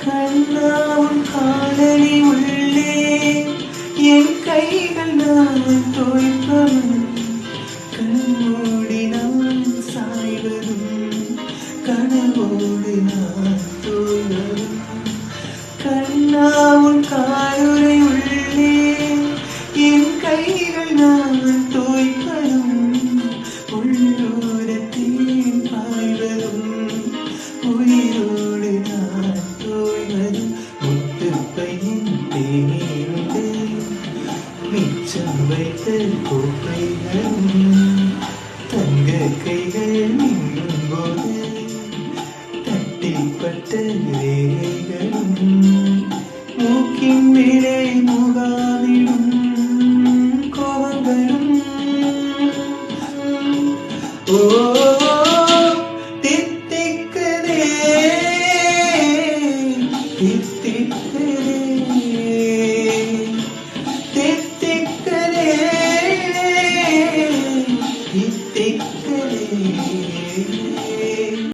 கண்ணாவும் காலடி உள்ளே என் கைகள் நான் தோய்ப்பதும் கண்மூடி நான் சாய்வதும் கனவோடு நான் தோய்வதும் கண்ணாவும் காலுரை உள்ளே என் கைகள் நான் தோய்ப்பதும் உள்ளோரத்தில் பாய்வதும் உயிரோடு நான் தோய்வதும் முத்துப்பையின் தேனீருண்டு மிச்சம் வைத்த கோப்பைகளும் தங்க கைகள் நின்றும் போது தட்டிப்பட்ட ரேகைகளும் மூக்கின் மேலே முகாமிடும் கோபங்களும் ஓ